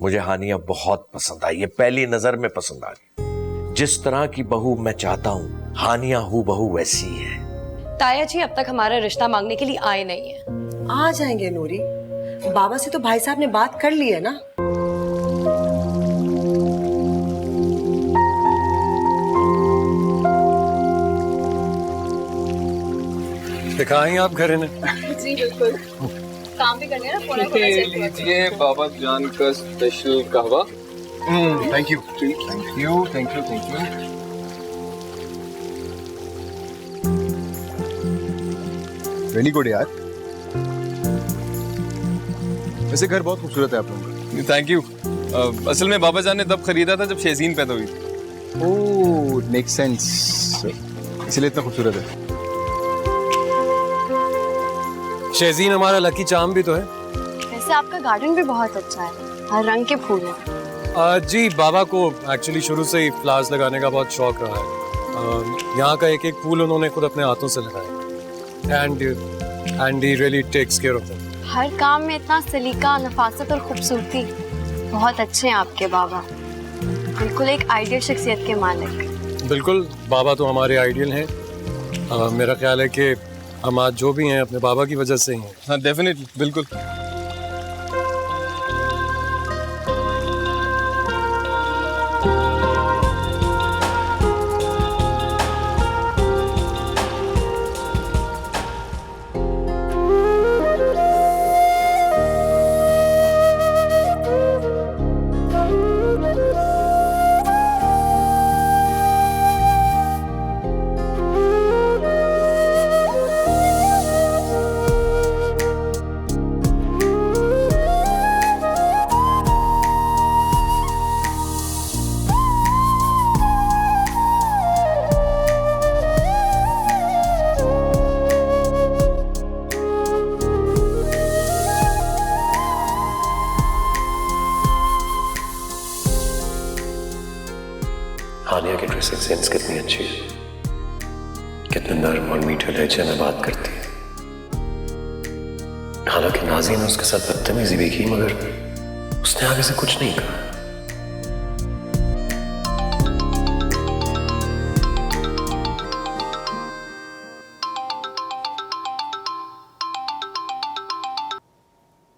मुझे हानिया बहुत पसंद आई, ये पहली नजर में पसंद आ गई। जिस तरह की बहू मैं चाहता हूँ हानिया हूँ बहू वैसी ही है। ताया जी अब तक हमारा रिश्ता मांगने के लिए आए नहीं है। आ जाएंगे नूरी, बाबा से तो भाई साहब ने बात कर ली है ना। दिखाएंगे आप घर इन्हें? जी बिल्कुल, काम भी करने ना। लीजिए बाबा जान का स्पेशल कहवा। Thank you thank you thank you thank you. Very good यार, वैसे घर बहुत खूबसूरत है आप लोगों का। Thank you. असल में बाबा जान ने तब खरीदा था जब शेज़ीन पैदा हुई थी। ओह मेक सेंस, इसलिए इतना खूबसूरत है। शेज़ीन हमारा लकी चार्म भी तो है। वैसे आपका गार्डन भी बहुत अच्छा है, हर रंग के फूल हैं। जी बाबा को एक्चुअली शुरू से ही फ्लावर्स लगाने का बहुत शौक रहा है। यहाँ का एक एक फूल उन्होंने खुद अपने हाथों से लगाया and he really takes care of them. हर काम में इतना सलीका, नफासत और खूबसूरती। बहुत अच्छे हैं आपके बाबा, बिल्कुल एक आइडियल शख्सियत के मालिक। बिल्कुल, बाबा तो हमारे आइडियल हैं। मेरा ख्याल है कि हम आज जो भी हैं अपने बाबा की वजह से ही हैं। हाँ डेफिनेटली, बिल्कुल। हानिया की ड्रेसिंग सेंस कितनी अच्छी है, कितने नर्म और मीठे लहजे में बात करती है। हालांकि नाज़ी ने उसके साथ बदतमीजी भी की मगर उसने आगे से कुछ नहीं कहा।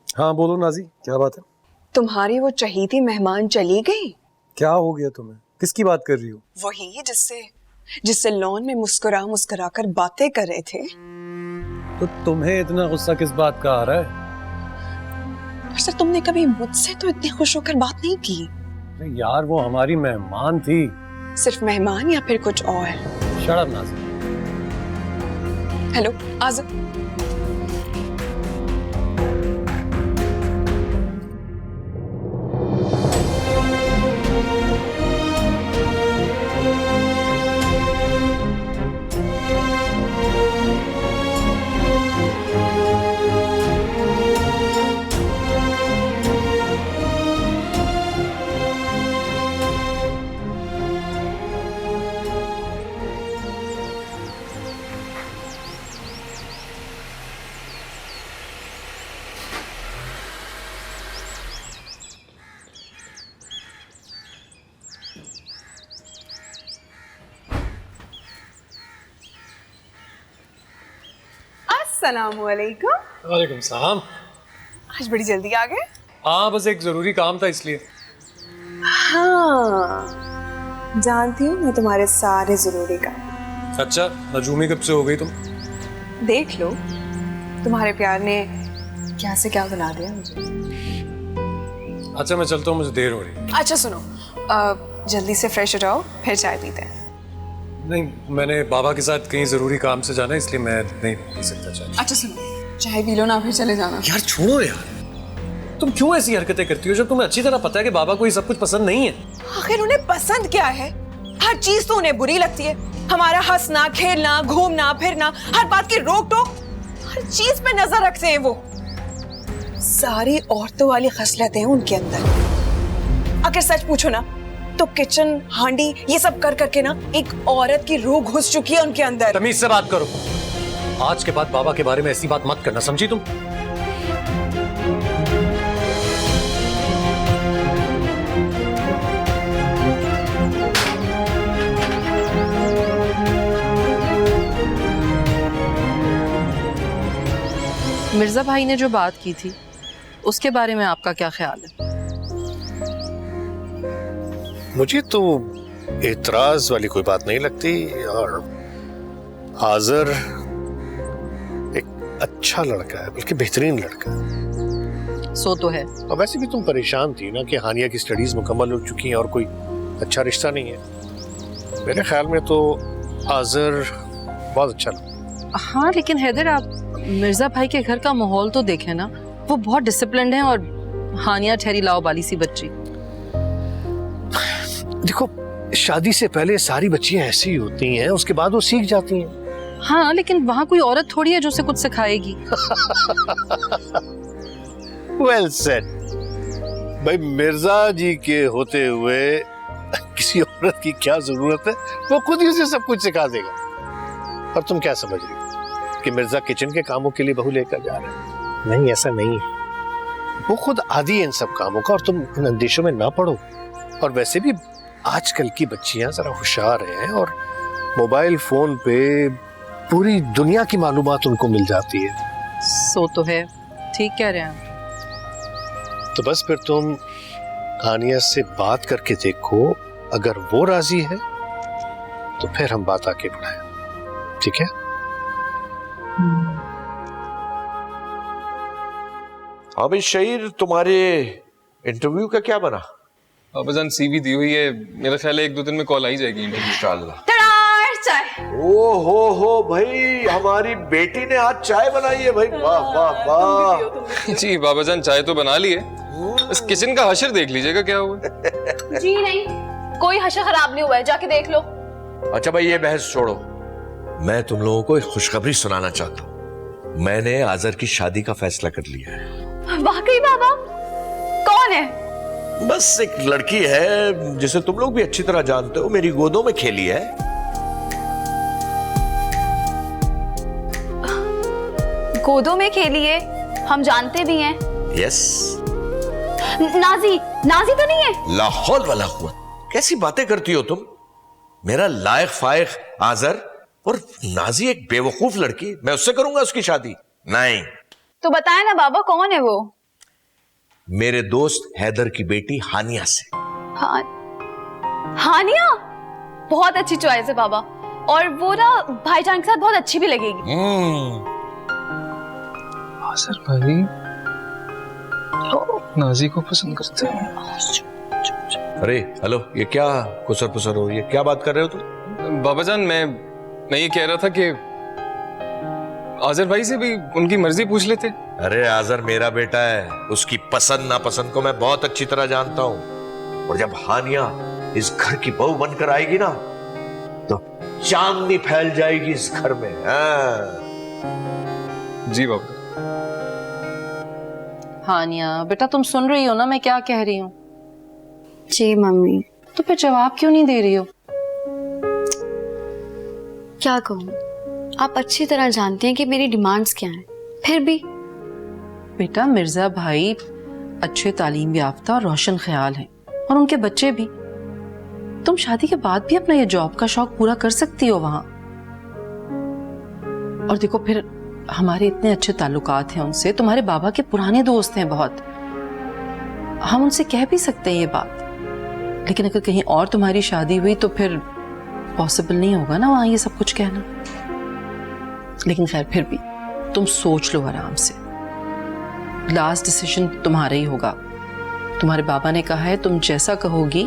हाँ बोलो नाज़ी, क्या बात है? तुम्हारी वो चहीती मेहमान चली गई? क्या हो गया तुम्हें? किसकी बात कर रही हो? वही जिससे लॉन में मुस्कुरा मुस्कुरा कर बातें कर रहे थे। तो तुम्हें इतना गुस्सा किस बात का आ रहा है? सर तुमने कभी मुझसे तो इतनी खुश होकर बात नहीं की। अरे यार वो हमारी मेहमान थी। सिर्फ मेहमान या फिर कुछ और? Shut up Nazi. हेलो आज़म, अस्सलामुअलैकुम। वालेकुम सलाम। आज बड़ी जल्दी आ गए? हाँ बस एक जरूरी काम था इसलिए। हाँ जानती हूँ मैं तुम्हारे सारे जरूरी काम। अच्छा नजूमी कब से हो गई तुम? देख लो तुम्हारे प्यार ने क्या से क्या बना दिया मुझे। अच्छा मैं चलता हूँ, मुझे देर हो रही है। अच्छा सुनो, जल्दी से फ्रेश हो जाओ फिर चाय पीते हैं। नहीं मैंने बाबा के साथ कहीं जरूरी काम से जाना है इसलिए मैं नहीं पी सकता चाय। अच्छा सुनो, चाय पी लो ना फिर चले जाना। यार छोड़ो यार, तुम क्यों ऐसी हरकतें करती हो जब तुम्हें अच्छी तरह पता है कि बाबा को ये सब कुछ पसंद नहीं है? आखिर उन्हें पसंद क्या है? हर चीज तो उन्हें बुरी लगती है। हमारा हंसना, खेलना, घूमना फिरना, हर बात की रोक टोक, हर चीज पे नजर रखते हैं वो। सारी औरतों वाली खसलतें हैं उनके अंदर। अगर सच पूछो ना तो किचन, हांडी, ये सब कर करके ना एक औरत की रूह घुस चुकी है उनके अंदर। तमीज से बात करो। आज के बाद बाबा के बारे में ऐसी बात मत करना, समझी तुम? मिर्जा भाई ने जो बात की थी उसके बारे में आपका क्या ख्याल है? मुझे तो एतराज वाली कोई बात नहीं लगती, और आज़र एक अच्छा लड़का है, बल्कि बेहतरीन लड़का है। सो तो है। और वैसे भी तुम परेशान थी ना कि हानिया की स्टडीज मुकम्मल हो चुकी हैं और कोई अच्छा रिश्ता नहीं है। मेरे ख्याल में तो आज़र बहुत अच्छा लड़का। हाँ, लेकिन हैदर आप मिर्जा भाई के घर का माहौल तो देखें ना, वो बहुत डिसिप्लिन्ड है और हानिया ठहरी लाओ बाली सी बच्ची। देखो, शादी से पहले सारी बच्चियां ऐसी ही होती हैं, उसके बाद वो सीख जाती हैं। हाँ, लेकिन वहाँ कोई औरत थोड़ी है जो उसे कुछ सिखाएगी। Well said. भाई, मिर्जा जी के होते हुए किसी औरत की क्या जरूरत है, वो खुद ही उसे सब कुछ सिखा देगा। और तुम क्या समझ रही हो कि मिर्जा किचन के कामों के लिए बहू लेकर जा रहे हैं? नहीं, ऐसा नहीं है। वो खुद आदी है इन सब कामों का, और तुम इन अंदेशों में ना पड़ो। और वैसे भी आजकल की बच्चियां जरा होशियार हैं, और मोबाइल फोन पे पूरी दुनिया की मालूमात उनको मिल जाती है। सो तो है, ठीक कह रहे हैं। तो बस फिर तुम हानिया से बात करके देखो, अगर वो राजी है तो फिर हम बात आगे बढ़ाएं, ठीक है? हाँ भाई शहीर, तुम्हारे इंटरव्यू का क्या बना? बाबाजान सीवी दी हुई है, मेरा ख्याल है 1-2 दिन में कॉल आई जाएगी इंशाल्लाह। चाय। ओ हो भाई, हमारी बेटी ने आज चाय बनाई है भाई। वाह वाह वाह। जी बाबाजान, चाय तो बना ली है, बस किचन का हशर देख लीजिएगा क्या हुआ। जी नहीं, कोई हशर खराब नहीं हुआ है, जाके देख लो। अच्छा भाई, ये बहस छोड़ो, मैं तुम लोगों को एक खुशखबरी सुनाना चाहता हूँ। मैंने आज़र की शादी का फैसला कर लिया है। वाकई बाबा? कौन है? बस एक लड़की है जिसे तुम लोग भी अच्छी तरह जानते हो, मेरी गोदों में खेली है। गोदों में खेली है? हम जानते भी हैं। यस। नाजी तो नहीं है? ला हौल वला कुव्वत, कैसी बातें करती हो तुम? मेरा लायक फायक आज़र, और नाजी एक बेवकूफ लड़की, मैं उससे करूंगा उसकी शादी? नहीं। तो बताए ना बाबा, कौन है वो? मेरे दोस्त हैदर की बेटी हानिया से। हानिया? बहुत अच्छी चॉइस है बाबा, और वो ना भाईजान के साथ बहुत अच्छी भी लगेगी। आज़र भाई नाजी को पसंद करते हैं। अरे हेलो, ये क्या कुसर पुसर हो, ये क्या बात कर रहे हो तुम? बाबाजान, मैं ये कह रहा था कि आज़र भाई से भी उनकी मर्जी पूछ लेते। अरे आज़र मेरा बेटा है, उसकी पसंद नापसंद को मैं बहुत अच्छी तरह जानता हूँ। और जब हानिया इस घर की बहू बनकर आएगी ना, तो चांदनी फैल जाएगी इस घर में। जी बाबा। हानिया बेटा, तुम सुन रही हो ना मैं क्या कह रही हूँ? जी मम्मी। तो फिर जवाब क्यों नहीं दे रही हो? क्या कहूँ, आप अच्छी तरह जानती हैं कि मेरी डिमांड्स क्या हैं, फिर भी। बेटा, मिर्जा भाई अच्छे तालीम याफ्ता और रोशन ख्याल हैं, और उनके बच्चे भी। तुम शादी के बाद भी अपना ये जॉब का शौक पूरा कर सकती हो वहां। और देखो, फिर हमारे इतने अच्छे ताल्लुकात हैं उनसे, तुम्हारे बाबा के पुराने दोस्त हैं बहुत, हम उनसे कह भी सकते हैं ये बात। लेकिन अगर कहीं और तुम्हारी शादी हुई तो फिर पॉसिबल नहीं होगा ना वहां ये सब कुछ कहना। लेकिन खैर, फिर भी तुम सोच लो आराम से, लास्ट डिसीजन तुम्हारा ही होगा। तुम्हारे बाबा ने कहा है तुम जैसा कहोगी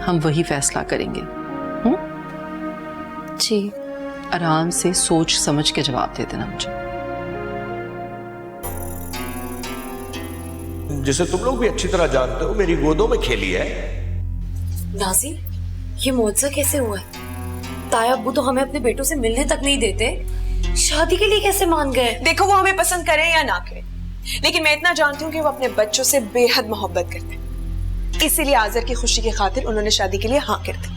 हम वही फैसला करेंगे। जी। आराम से सोच समझ के जवाब दे देना मुझे। जिसे तुम लोग भी अच्छी तरह जानते हो, मेरी गोदों में खेली है। नाज़ी, ये मुआवजा कैसे हुआ है? ताया अब्बू तो हमें अपने बेटों से मिलने तक नहीं देते, शादी के लिए कैसे मान गए? देखो, वो हमें पसंद करें या ना करें, लेकिन मैं इतना जानती हूँ कि वो अपने बच्चों से बेहद मोहब्बत करते हैं। इसीलिए आज़र की खुशी की खातिर उन्होंने शादी के लिए हाँ कर दी,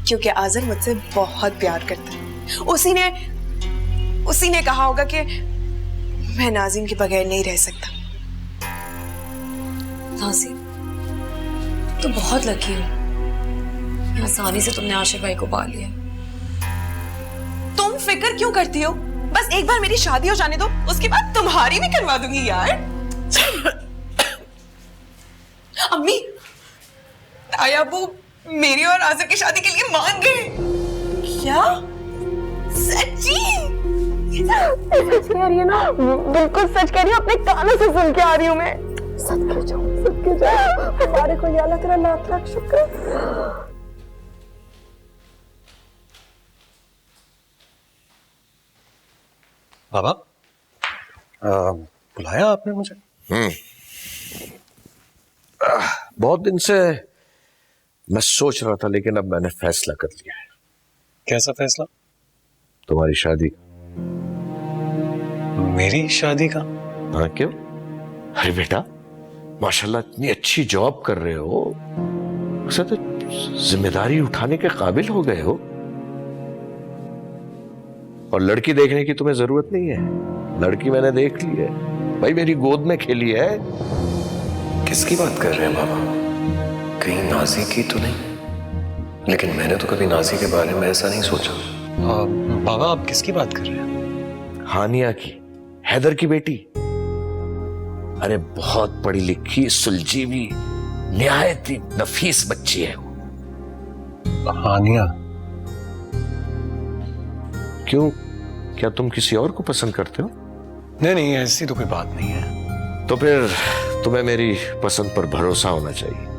क्योंकि आज़र मुझसे बहुत प्यार करता है। उसी ने कहा होगा कि मैं नाज़िम के बगैर नहीं रह सकता। नाज़ी, तो बहुत लकी हो, आसानी से तुमने आशिक भाई को पा लिया। तुम फिक्र क्यों करती हो? बस एक बार मेरी शादी हो जाने दो, उसके बाद तुम्हारी भी करवा दूंगी यार। अम्मी, ताया वो मेरी और आज़र की शादी के लिए मान गए। क्या? सच्ची? सच कह रही है ना? बिल्कुल सच कह रही हूँ, अपने कानों से सुन के आ रही हूँ मैं। सदके जाओ हमारे को या अल्लाह तेरा लाख लाख शुक्र। बाबा, बुलाया आपने मुझे? बहुत दिन से मैं सोच रहा था, लेकिन अब मैंने फैसला कर लिया है। कैसा फैसला? तुम्हारी शादी। मेरी शादी का? हाँ, क्यों? अरे बेटा, माशाल्लाह इतनी अच्छी जॉब कर रहे हो, उसे तो जिम्मेदारी उठाने के काबिल हो गए हो। और लड़की देखने की तुम्हें जरूरत नहीं है, लड़की मैंने देख ली है भाई, मेरी गोद में खेली है। किसकी बात कर रहे हैं बाबा? कहीं नाजी की तो नहीं? लेकिन मैंने तो कभी नाजी के बारे में ऐसा नहीं सोचा। बाबा, आप किसकी बात कर रहे हैं? हानिया की, हैदर की बेटी। अरे बहुत पढ़ी लिखी, सुलझी, निहायत ही नफीस बच्ची है वो। हानिया? क्यों, क्या तुम किसी और को पसंद करते हो? नहीं, ऐसी तो कोई बात नहीं है। तो फिर तुम्हें मेरी पसंद पर भरोसा होना चाहिए।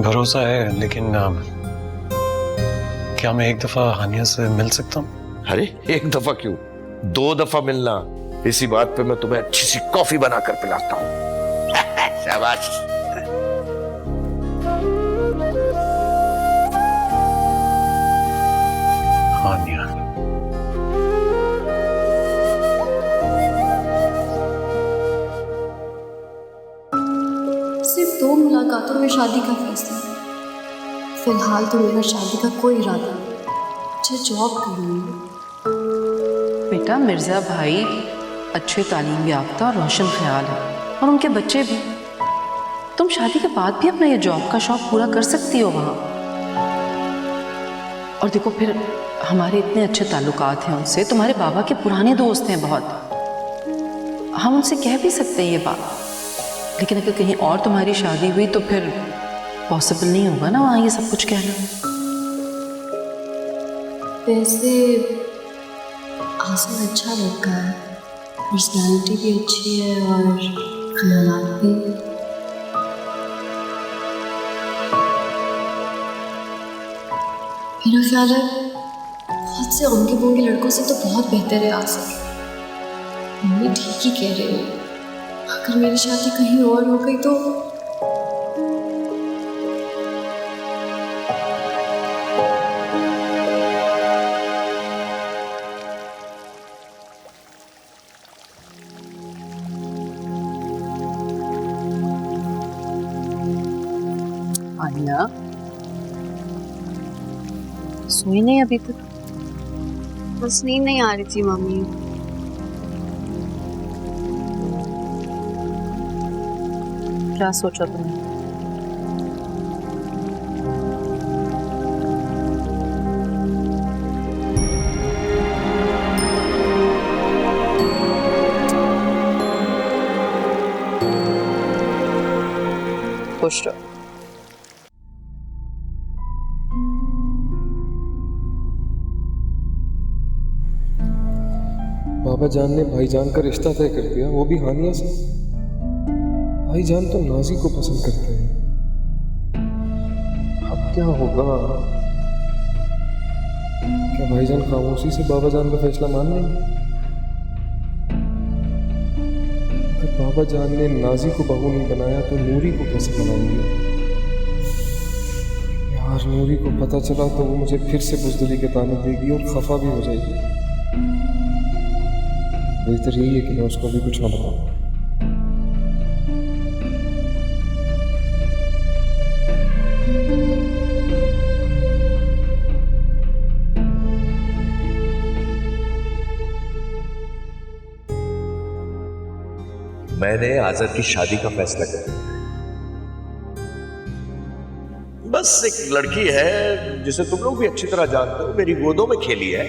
भरोसा है, लेकिन क्या मैं एक दफा हानिया से मिल सकता हूँ? अरे एक दफा क्यों, 2 दफा मिलना। इसी बात पे मैं तुम्हें अच्छी सी कॉफी बनाकर पिलाता हूँ। शाबाश। हानिया, सिर्फ 2 मुलाकातों में शादी का फैसला। फिलहाल तो मेरा शादी का कोई इरादा नहीं, अच्छा जॉब करूँगी। बेटा, मिर्जा भाई अच्छे तालीम याफ्ता और रोशन ख्याल है, और उनके बच्चे भी। तुम शादी के बाद भी अपना ये जॉब का शौक पूरा कर सकती हो वहाँ। और देखो, फिर हमारे इतने अच्छे ताल्लुकात हैं उनसे, तुम्हारे बाबा के पुराने दोस्त हैं बहुत। हम उनसे कह भी सकते हैं ये बात, लेकिन अगर कहीं और तुम्हारी शादी हुई तो फिर पॉसिबल नहीं होगा ना वहाँ ये सब कुछ कहना। वैसे आज़र अच्छा लड़का है, पर्सनालिटी भी अच्छी है और ख्यालात भी। मेरा ख्याल है बहुत से उनके बोंगे लड़कों से तो बहुत बेहतर है आज़र। मम्मी ठीक ही कह रही है, अगर मेरी शादी कहीं और हो गई तो। आनिया, सोई नहीं अभी तक? बस नींद नहीं आ रही थी मम्मी। क्या सोचा तुमने? खुश रहो। बाबा जान ने भाईजान का रिश्ता तय कर दिया, वो भी हानिया से। भाईजान तो नाजी को पसंद करते हैं। अब क्या होगा? क्या भाईजान खामोशी से बाबा जान का फैसला मान लेंगे? अगर बाबा जान ने नाजी को बहू नहीं बनाया तो नूरी को कैसे बनाएंगे? यार, नूरी को पता चला तो वो मुझे फिर से बुज़दिली के ताने देगी और खफा भी हो जाएगी। बेहतर यही है कि मैं उसको भी कुछ ना बताऊं। मैंने आज़र की शादी का फैसला कर लिया। बस एक लड़की है जिसे तुम लोग भी अच्छी तरह जानते हो, मेरी गोदों में खेली है,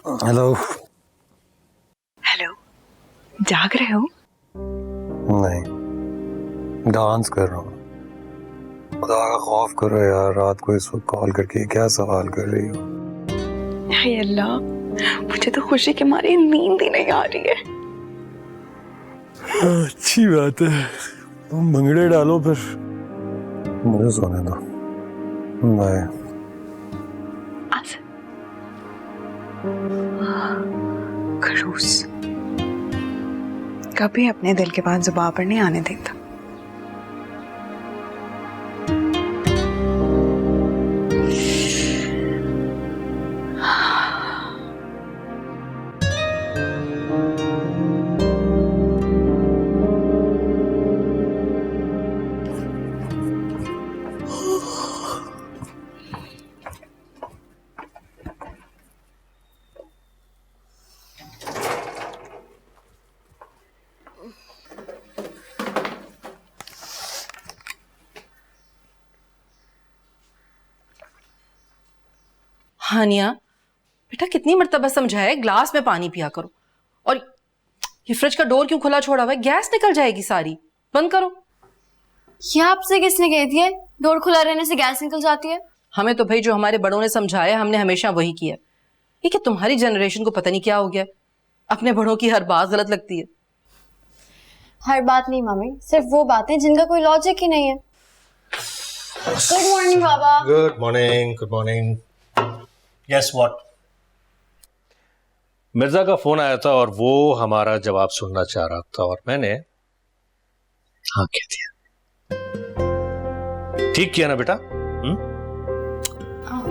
हेलो। हेलो, जाग रहे हो? नहीं, डांस कर रहा हूँ। खुदा का खौफ करो यार, रात को इस वक्त कॉल करके क्या सवाल कर रही हो? हाय अल्लाह, मुझे तो खुशी के मारे नींद ही नहीं आ रही है। अच्छी बात है, तुम भंगड़े डालो फिर, मुझे सोने दो। बाय। खड़ूस कभी अपने दिल के बात जुबान पर नहीं आने देता। हानिया बेटा, कितनी मर्तबा समझाया ग्लास में पानी पिया करो, और ये फ्रिज का डोर क्यों खुला छोड़ा हुआ है? गैस निकल जाएगी सारी, बंद करो। ये आपसे किसने कह दिया डोर खुला रहने से गैस निकल जाती है? हमें तो भाई जो हमारे बड़ों ने समझाया हमने हमेशा वही किया। ये कि तुम्हारी जनरेशन को पता नहीं क्या हो गया, अपने बड़ों की हर बात गलत लगती है। हर बात नहीं मम्मी, सिर्फ वो बातें जिनका कोई लॉजिक ही नहीं है। Good morning Baba. Good morning, good morning. Yes what? Mirza का फोन आया था और वो हमारा जवाब सुनना चाह रहा था और मैंने हाँ कह दिया। ठीक किया ना बेटा?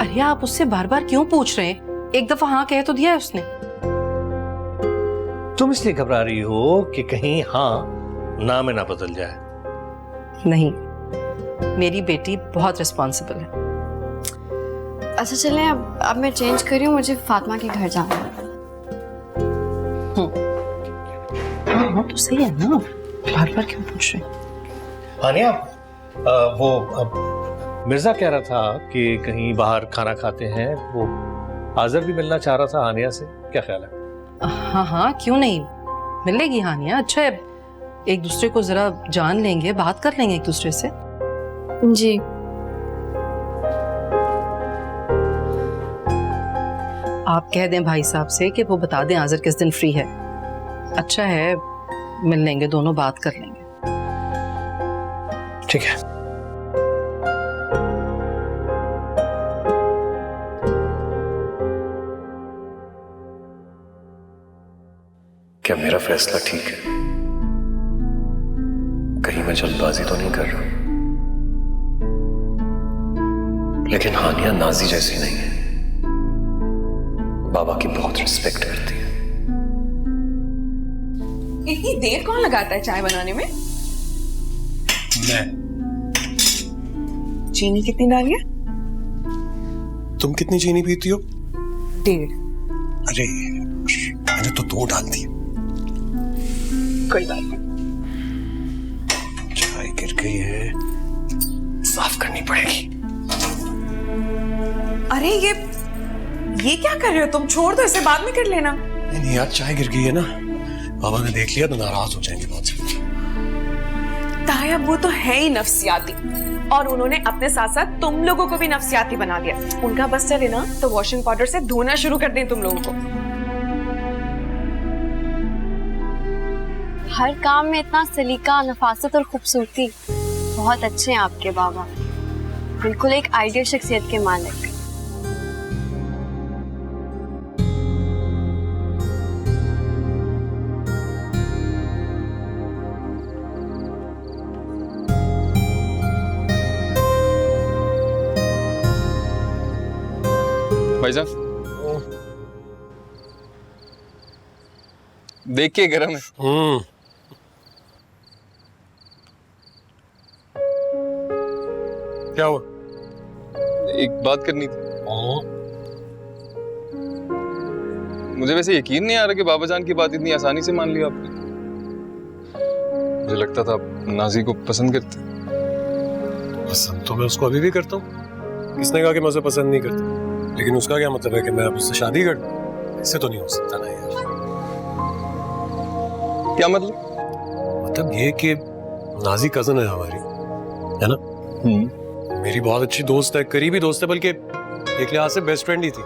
अरे आप उससे बार बार क्यों पूछ रहे हैं? एक दफा हाँ कह तो दिया है उसने। तुम इसलिए घबरा रही हो कि कहीं हाँ ना में ना बदल जाए। नहीं, मेरी बेटी बहुत रिस्पॉन्सिबल है। अच्छा चलें, अब मैं चेंज कर रही हूँ, मुझे फातिमा के घर जाना है। हाँ तो सही है ना, बार बार क्यों पूछ रहे हैं? हानिया, वो मिर्जा कह रहा था कि कहीं बाहर खाना खाते हैं, वो आज़र भी मिलना चाह रहा था हानिया से, क्या ख्याल है? हाँ हाँ क्यों नहीं, मिलेगी हानिया। अच्छा है, एक दूसरे को जरा जान लेंगे, बात कर लेंगे एक दूसरे से। जी। आप कह दें भाई साहब से कि वो बता दें आज़र किस दिन फ्री है। अच्छा है, मिल लेंगे दोनों, बात कर लेंगे। ठीक है। क्या मेरा फैसला ठीक है? कहीं मैं जल्दबाजी तो नहीं कर रहा? लेकिन हानिया नाजी जैसी नहीं है, बाबा की बहुत रिस्पेक्ट करती है। इतनी देर कौन लगाता है चाय बनाने में? मैं। चीनी कितनी डाली है? तुम कितनी चीनी पीती हो? 1.5। अरे मैंने तो 2 डाल दी। कोई बात नहीं। चाय गिर गई है, साफ करनी पड़ेगी। अरे ये क्या कर रहे हो तुम? छोड़ दो इसे, बाद में कर लेना। नहीं यार, चाय गिर गई है ना, बाबा ने देख लिया तो नाराज हो जाएंगे बहुत से। ताया वो तो है ही नफ्सियाती, और उन्होंने अपने साथ साथ तुम लोगों को भी नफ्सियाती बना दिया। उनका बस चले ना तो वॉशिंग पाउडर से धोना शुरू कर दें तुम लोगों को। हर काम में इतना सलीका, नफासत और खूबसूरती, बहुत अच्छे हैं आपके बाबा, बिल्कुल एक आइडियल शख्सियत के मालिक। भाई साहब, देख के गरम है। क्या हुआ? एक बात करनी थी। मुझे वैसे यकीन नहीं आ रहा कि बाबा जान की बात इतनी आसानी से मान लिया आपने। मुझे लगता था आप नाजी को पसंद करते। पसंद तो मैं उसको अभी भी करता हूँ। किसने कहा कि मैं उसे पसंद नहीं करता? लेकिन उसका क्या मतलब है कि मैं अब उससे शादी कर लूं? ऐसे तो नहीं हो सकता ना यार। क्या मतलब ये कि नाजी कजन है हमारी, है ना? मेरी बहुत अच्छी दोस्त है, करीबी दोस्त है, बल्कि एक लिहाज से बेस्ट फ्रेंड ही थी।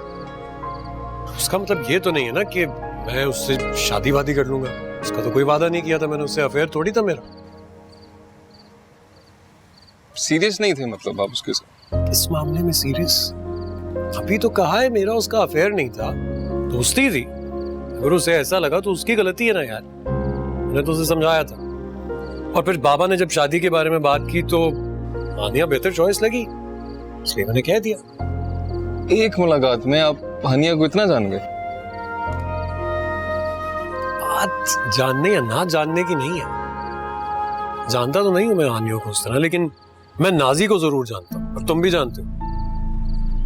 उसका मतलब ये तो नहीं है ना कि मैं उससे शादी वादी कर लूंगा। उसका तो कोई वादा नहीं किया था मैंने उससे, अफेयर थोड़ी था मेरा। सीरियस नहीं थे मतलब आप उसके साथ? इस मामले में सीरियस? अभी तो कहा है मेरा उसका अफेयर नहीं था, दोस्ती थी। अगर उसे ऐसा लगा तो उसकी गलती है ना यार, मैंने तो उसे समझाया था। और फिर बाबा ने जब शादी के बारे में बात की तो हानिया बेहतर चॉइस लगी, इसलिए मैंने कह दिया। एक मुलाकात में आप हानिया को इतना जान गए? बात जानने या ना जानने की नहीं है। जानता तो नहीं हूं मैं हानियों को उस तरह, लेकिन मैं नाजी को जरूर जानता हूं, और तुम भी जानते हो।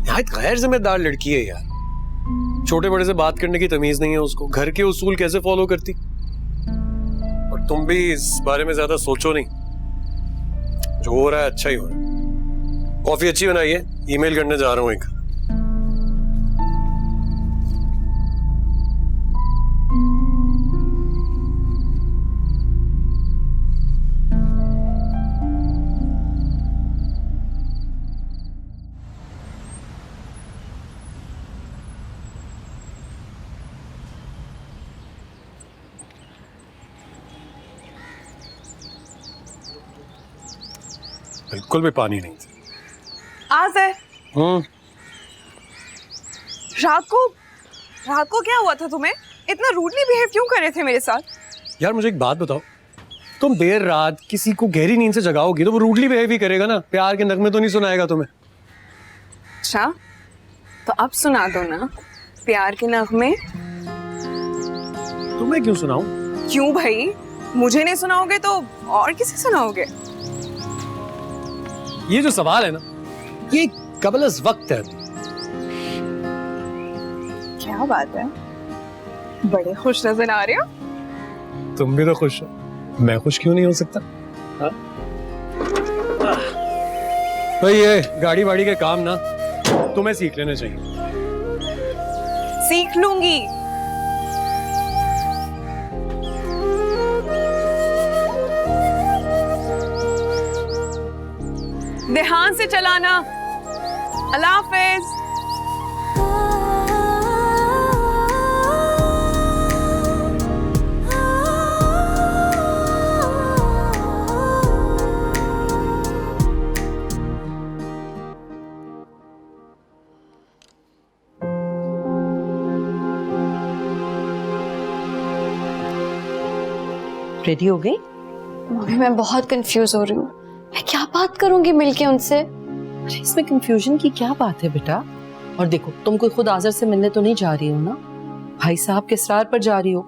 निहायत गैर जिम्मेदार लड़की है यार। छोटे बड़े से बात करने की तमीज नहीं है उसको, घर के उसूल कैसे फॉलो करती। और तुम भी इस बारे में ज्यादा सोचो नहीं, जो हो रहा है अच्छा ही हो रहा है। कॉफी अच्छी बनाई है, ईमेल करने जा रहा हूं एक। बिल्कुल भी पानी नहीं था। आज है रात को क्या हुआ था तुम्हें? इतना रूडली बिहेव क्यों कर रहे थे मेरे साथ? यार मुझे एक बात बताओ, तुम देर रात किसी को गहरी नींद से जगाओगी तो वो रूडली बिहेव ही करेगा ना, प्यार के नगमे तो नहीं सुनाएगा तुम्हें। अच्छा तो अब सुना दो ना प्यार के नगमे। तुम्हें क्यों सुनाऊं? क्यों भाई, मुझे नहीं सुनाओगे तो और किसे सुनाओगे? ये जो सवाल है ना, ये कबलस वक्त है। क्या बात है, बड़े खुश नजर आ रहे हो। तुम भी तो खुश हो, मैं खुश क्यों नहीं हो सकता? भाई ये गाड़ी वाड़ी के काम ना तुम्हें सीख लेने चाहिए। सीख लूंगी। ध्यान से चलाना। अल्लाह हाफिज। रेडी हो गई? मम्मी मैं बहुत कंफ्यूज हो रही हूँ, मैं क्या बात करूंगी मिलके उनसे? अरे इसमें कंफ्यूजन की क्या बात है बेटा? और देखो तुम कोई खुद आज़र से मिलने तो नहीं जा रही हो ना, भाई साहब के इसरार पर जा रही हो।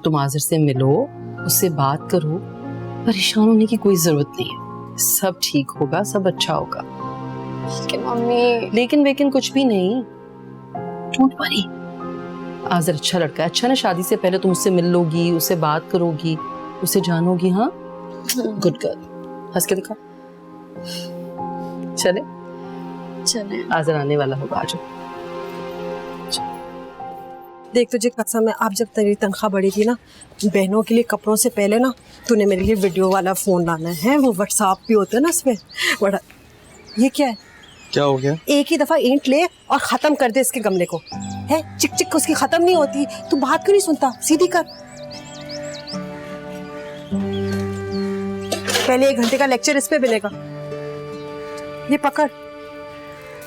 तुम आज़र से मिलो, उससे बात करो, परेशान होने की कोई जरूरत नहीं है। सब ठीक होगा, सब अच्छा होगा। लेकिन मम्मी। लेकिन वेकिन कुछ भी नहीं, डोंट वरी। आज़र अच्छा लड़का है, अच्छा ना, शादी से पहले तुम उससे मिल लोगी, उससे बात करोगी, उसे जानोगी। हाँ गुड गर्ल, हंस के दिखा। चले चले, आज़र आने वाला होगा, आ जाओ। देख तुझे कसम है, आप जब तेरी तनख्वाह बढ़ेगी ना, बहनों के लिए कपड़ों से पहले ना तूने मेरे लिए वीडियो वाला फोन लाना है। वो व्हाट्सएप भी होता है ना उसमें बड़ा। ये क्या है? क्या हो गया? एक ही दफा ईंट ले और खत्म कर दे इसके गमले को। है चिक चिक उसकी खत्म नहीं होती। तू बात क्यों नहीं सुनता? सीधी कर। पहले 1 घंटे का लेक्चर इस पे मिलेगा। ये पकड़,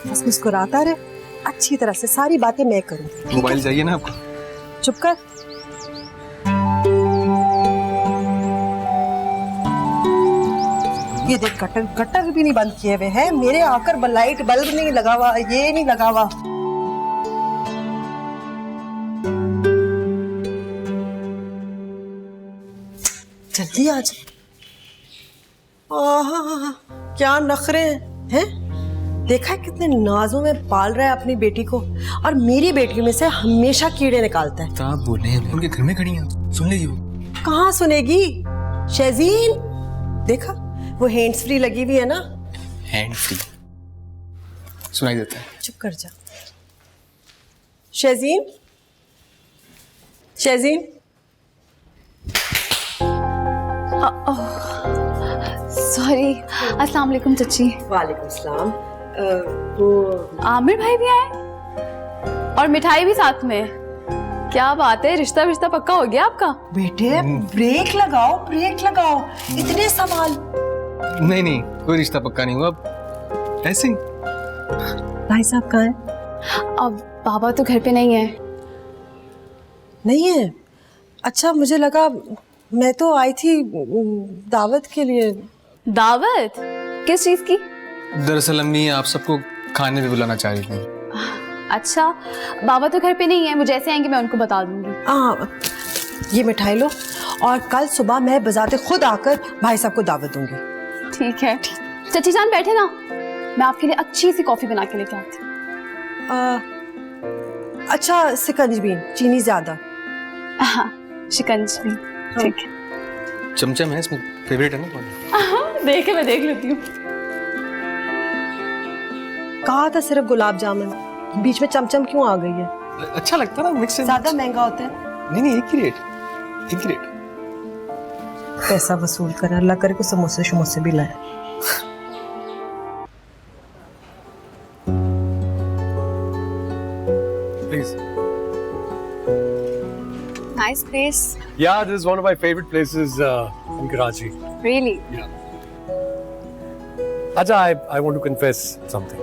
बस मुस्कुराता रहे, अच्छी तरह से सारी बातें मैं करूंगी। मोबाइल चाहिए ना आपको? चुप कर। ये देख कटर कटर भी नहीं बंद किए हुए हैं मेरे। आकर लाइट बल्ब नहीं लगा हुआ, ये नहीं लगा हुआ। जल्दी आ जा। क्या नखरे हैं? देखा है कितने नाजों में पाल रहा है अपनी बेटी को, और मेरी बेटी में से हमेशा कीड़े निकालता है। तो आप बोले हैं उनके घर में खड़ी हैं, सुन लीजिए। वो कहाँ सुनेगी? शहजीन देखा, वो हैंड्स फ्री लगी हुई है ना। हैंड फ्री सुनाई देता है। चुप कर जा। शहजीन शेजीन, सॉरी। अस्सलाम वालेकुम चची। वालेकुम सलाम। वो आमिर भाई भी आए और मिठाई भी साथ में। क्या बात है, रिश्ता विश्ता पक्का हो गया आपका? बेटे ब्रेक लगाओ, ब्रेक लगाओ, इतने सवाल। नहीं नहीं, कोई रिश्ता पक्का नहीं हुआ, अब ऐसे ही। भाई साहब कहाँ हैं? अब बाबा तो घर पे नहीं है। नहीं है? अच्छा, मुझे लगा, मैं तो आई थी दावत के लिए। दावत? किस चीज की? दरअसल अम्मी आप सबको खाने पे बुलाना चाह रही थी। अच्छा, बाबा तो घर पे नहीं है, वो जैसे आएंगे मैं उनको बता दूंगी। हाँ, ये मिठाई लो और कल सुबह मैं बजाते खुद आकर भाई साहब को दावत दूंगी। ठीक है। चची जान बैठे ना, मैं आपके लिए अच्छी सी कॉफी बना के लेके आती हूँ। अच्छा, सिकंजबी, चीनी ज्यादा। हाँ, शिकंजबी। ठीक है। चमचम है इसमें, फेवरेट है ना? देखे, मैं देख लेती हूँ। कहा था सिर्फ गुलाब जामुन, बीच में चमचम क्यों आ गई है? अच्छा लगता है ना, मिक्स एंड ज्यादा महंगा होता है। नहीं नहीं, एक ही रेट, एक ही रेट। पैसा वसूल कर, अल्लाह करे को समोसे शमोसे भी लाए। Please. Nice place. Yeah, this is one of my favorite places in Karachi. Really? Yeah. अच्छा, I want to confess something.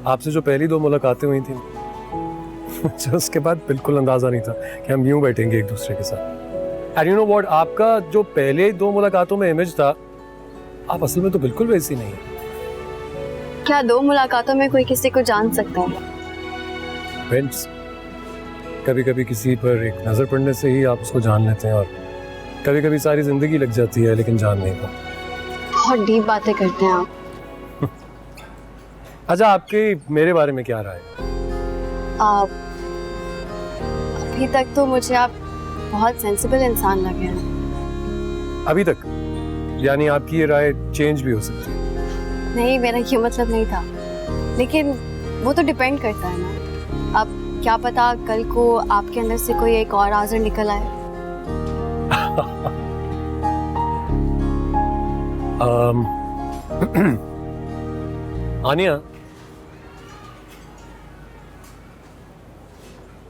आपसे जो पहली 2 मुलाकातें हुई थी, मुझे उसके बाद बिल्कुल अंदाजा नहीं था कि हम यूं बैठेंगे एक दूसरे के साथ। And you know what? आपका जो पहले 2 मुलाकातों में इमेज था, आप असल में तो बिल्कुल वैसी नहीं है। क्या 2 मुलाकातों में कोई किसी को जान सकता है? फ्रेंड्स, कभी कभी किसी पर एक नजर पड़ने से ही आप उसको जान लेते हैं, और कभी कभी सारी जिंदगी लग जाती है लेकिन जान नहीं पाते। बहुत डीप बातें करते हैं आप। अच्छा, आपके मेरे बारे में क्या राय है? अभी तक तो मुझे आप बहुत सेंसिबल इंसान लगे हैं। अभी तक? यानी आपकी ये राय चेंज भी हो सकती है? नहीं, मेरा ये मतलब नहीं था, लेकिन वो तो डिपेंड करता है ना। अब क्या पता कल को आपके अंदर से कोई एक और आज़र निकल आए। आनिया,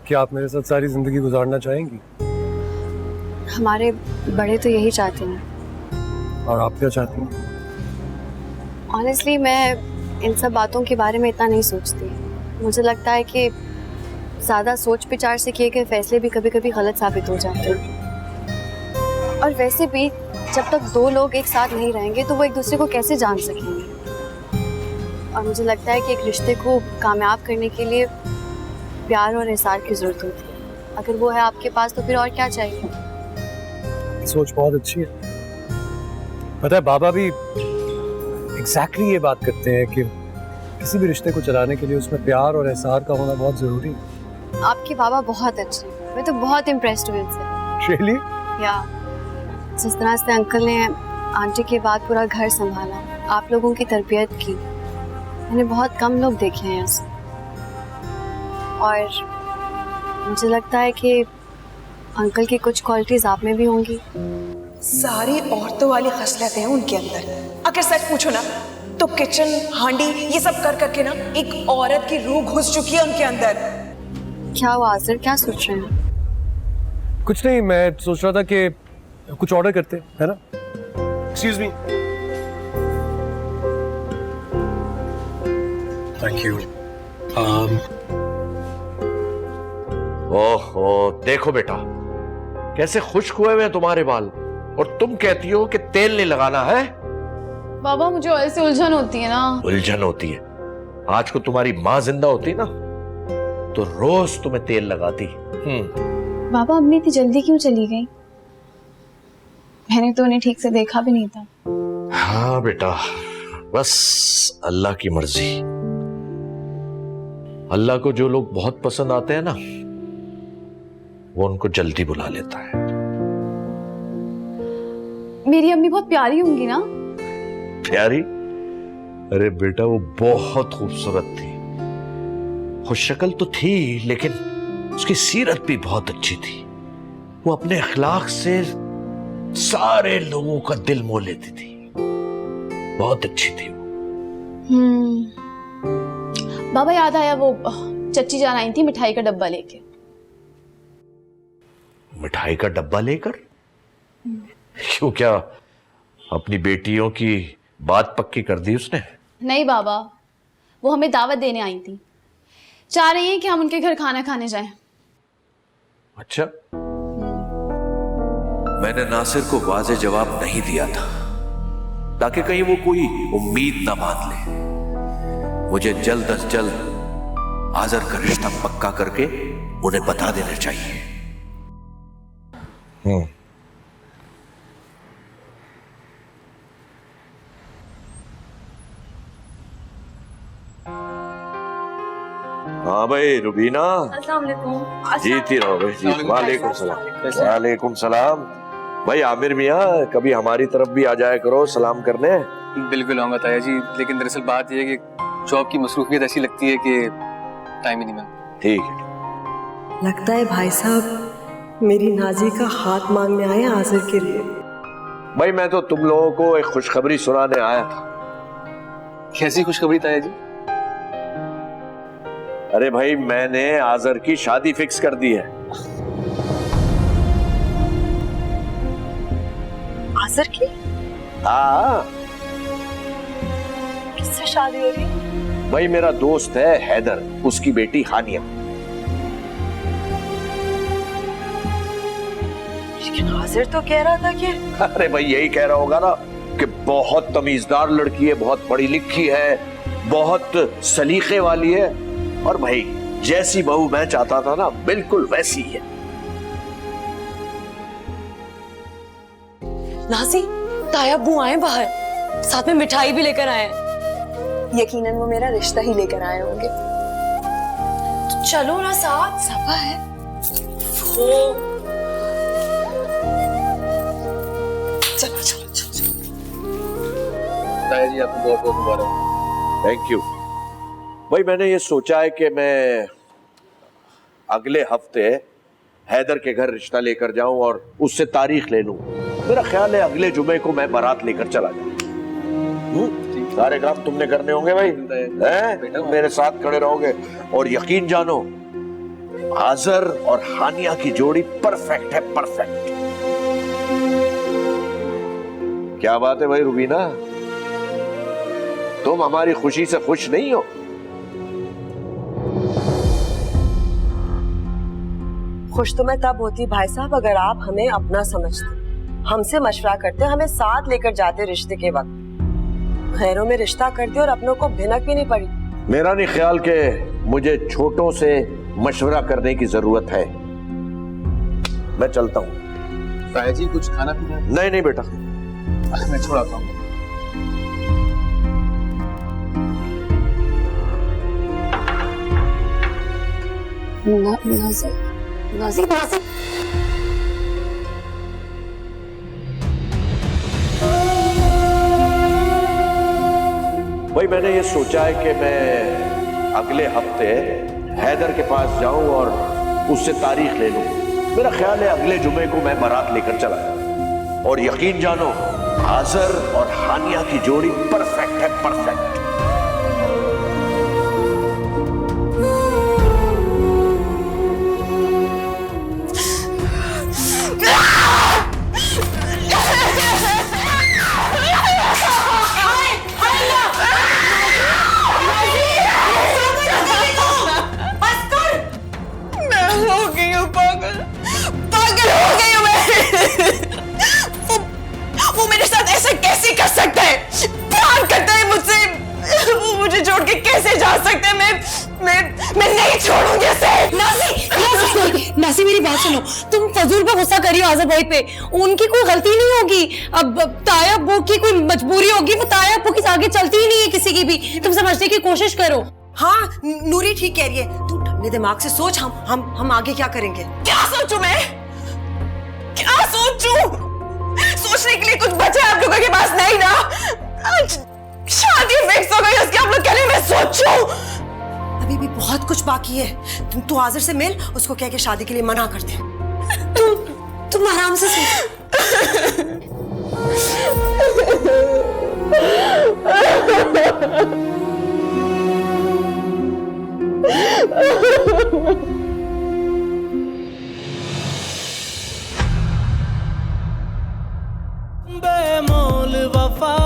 क्या आप मेरे साथ सारी जिंदगी गुजारना चाहेंगी? हमारे बड़े तो यही चाहते हैं। और आप क्या चाहती हैं? ऑनेस्टली मैं इन सब बातों के बारे में इतना नहीं सोचती। मुझे लगता है कि ज़्यादा सोच विचार से किए गए फैसले भी कभी कभी गलत साबित हो जाते हैं। और वैसे भी जब तक 2 लोग एक साथ नहीं रहेंगे तो वो एक दूसरे को कैसे जान सकेंगे। और मुझे लगता है कि एक रिश्ते को कामयाब करने के लिए प्यार और एहसास की ज़रूरत होती है। अगर वो है आपके पास तो फिर और क्या चाहिए। सोच बहुत अच्छी है। पता है, बाबा भी एग्जैक्टली ये बात करते हैं कि किसी भी रिश्ते को चलाने के लिए उसमें प्यार और एहसास का होना बहुत ज़रूरी है। आपके बाबा बहुत अच्छे हैं, मैं तो बहुत इम्प्रेस्ड हुई इनसे। Really? या जिस तरह से अंकल ने आंटी के बाद पूरा घर संभाला, आप लोगों की तरबियत की, मैंने बहुत कम लोग देखे हैं ऐसे। और मुझे लगता है कि अंकल की कुछ क्वालिटीज आप में भी होंगी। सारी औरतों वाली खसलतें हैं उनके अंदर। अगर सच पूछो ना तो किचन, हांडी, ये सब कर करके ना एक औरत की रूह घुस चुकी है उनके अंदर। क्या वो आज़र क्या सोच रहे हैं? कुछ नहीं, मैं सोच रहा था कि कुछ ऑर्डर करते है ना। Excuse me. Thank you. ओहो, देखो बेटा कैसे खुश्क हुए हैं तुम्हारे बाल, और तुम कहती हो कि तेल नहीं लगाना है। बाबा मुझे ऐसे उलझन होती है ना। उलझन होती है? आज को तुम्हारी माँ जिंदा होती ना तो रोज तुम्हें तेल लगाती। बाबा अम्मी इतनी जल्दी क्यों चली गई? मैंने तो उन्हें ठीक से देखा भी नहीं था। हाँ बेटा, बस अल्लाह की मर्जी। अल्लाह को जो लोग बहुत पसंद आते हैं ना, वो उनको जल्दी बुला लेता है। मेरी अम्मी बहुत प्यारी होंगी ना? प्यारी? अरे बेटा, वो बहुत खूबसूरत थी। खुशशक्ल तो थी लेकिन उसकी सीरत भी बहुत अच्छी थी। वो अपने अखलाक से सारे लोगों का दिल मोह लेती थी। बहुत अच्छी थी वो। बाबा याद आया, वो चच्ची जान आई थी मिठाई का डब्बा लेके। मिठाई का डब्बा लेकर? क्यों, क्या अपनी बेटियों की बात पक्की कर दी उसने? नहीं बाबा, वो हमें दावत देने आई थी, चाह रही हैं कि हम उनके घर खाना खाने जाएं। अच्छा, मैंने नासिर को वाज़े जवाब नहीं दिया था ताकि कहीं वो कोई उम्मीद ना बांध ले। मुझे जल्द अज जल्द आज़र का रिश्ता पक्का करके उन्हें बता देना चाहिए। हाँ भाई रुबीना, जीती रहो भाई, जी। वालेकुम सलाम। वालेकुम सलाम। भाई आमिर मियाँ, कभी हमारी तरफ भी आ जाया करो सलाम करने। बिल्कुल आऊंगा ताया जी, लेकिन दरअसल बात यह है कि जॉब की मसरूफियत ऐसी लगती है कि टाइम ही नहीं मिलता। ठीक है। लगता है भाई साहब मेरी नाजी का हाथ मांगने आए आज़र के लिए। भाई मैं तो तुम लोगों को एक खुशखबरी सुनाने आया था। कैसी खुशखबरी ताया जी? अरे भाई, मैंने आज़र की शादी फिक्स कर दी है। आज़र की? हाँ। किससे शादी हो रही? भाई मेरा दोस्त है हैदर, उसकी बेटी हानिया। लेकिन आज़र तो कह रहा था कि... अरे भाई यही कह रहा होगा ना कि बहुत तमीजदार लड़की है, बहुत पढ़ी लिखी है, बहुत सलीके वाली है, और भाई जैसी बहू मैं चाहता था ना बिल्कुल वैसी है। नाज़ी, ताया अब्बू आए बाहर, साथ में मिठाई भी लेकर आए। यकीनन वो मेरा रिश्ता ही लेकर आए होंगे। तो चलो ना साथ, सफा है। चलो चलो चलो। ताया जी आपको बहुत बहुत मुबारक। Thank you. भाई मैंने ये सोचा है कि मैं अगले हफ्ते हैदर के घर रिश्ता लेकर जाऊं और उससे तारीख ले लूं। मेरा ख्याल है अगले जुमे को मैं बारात लेकर चला जाऊं। सारे काम तुमने करने होंगे भाई, हैं? मेरे साथ खड़े रहोगे, और यकीन जानो आज़र और हानिया की जोड़ी परफेक्ट है, परफेक्ट। क्या बात है भाई रुबीना, तुम हमारी खुशी से खुश नहीं हो? खुश तो मैं तब होती भाई साहब अगर आप हमें अपना समझते, हमसे मशवरा करते, हमें साथ लेकर जाते रिश्ते के वक्त। खैरों में रिश्ता करते और अपनों को भिनक भी नहीं पड़ी। मेरा नहीं ख्याल कि मुझे छोटों से मशवरा करने की जरूरत है। मैं चलता हूँ। ताया जी कुछ खाना पीना? नहीं नहीं बेटा, मैं छोड़ाता हूँ। Nazi, Nazi. भाई मैंने ये सोचा है कि मैं अगले हफ्ते हैदर के पास जाऊं और उससे तारीख ले लूं। मेरा ख्याल है अगले जुमे को मैं बारात लेकर चला जाऊं, और यकीन जानो आज़र और हानिया की जोड़ी परफेक्ट है, परफेक्ट। वो मेरे साथ ऐसा कैसे कर सकता है? प्यार करता है मुझसे, वो मुझे छोड़ के कैसे जा सकता है? मैं नहीं छोड़ूंगी उसे। नाज़ी मेरी बात सुनो, तुम फजूल पे गुस्सा करियो आज़र भाई पे, उनकी कोई गलती नहीं होगी। अब ताया अब्बू की कोई मजबूरी होगी, वो ताया अब्बू के आगे चलती ही नहीं है किसी की भी। तुम समझने की कोशिश करो। हाँ नूरी ठीक कह रही है, तू ठंडे दिमाग से सोच, हम आगे क्या करेंगे। क्या सोचूं मैं? क्या सोचूं? सोचने के लिए कुछ बचा आप लोगों के पास नहीं ना? आज शादी फिक्स हो गई, उसके आप लोग कह रहे हैं मैं सोचूं? अभी भी बहुत कुछ बाकी है। तू आज़र से मिल, उसको कह के शादी के लिए मना कर दे। तुम आराम से सो। बेमोल वफा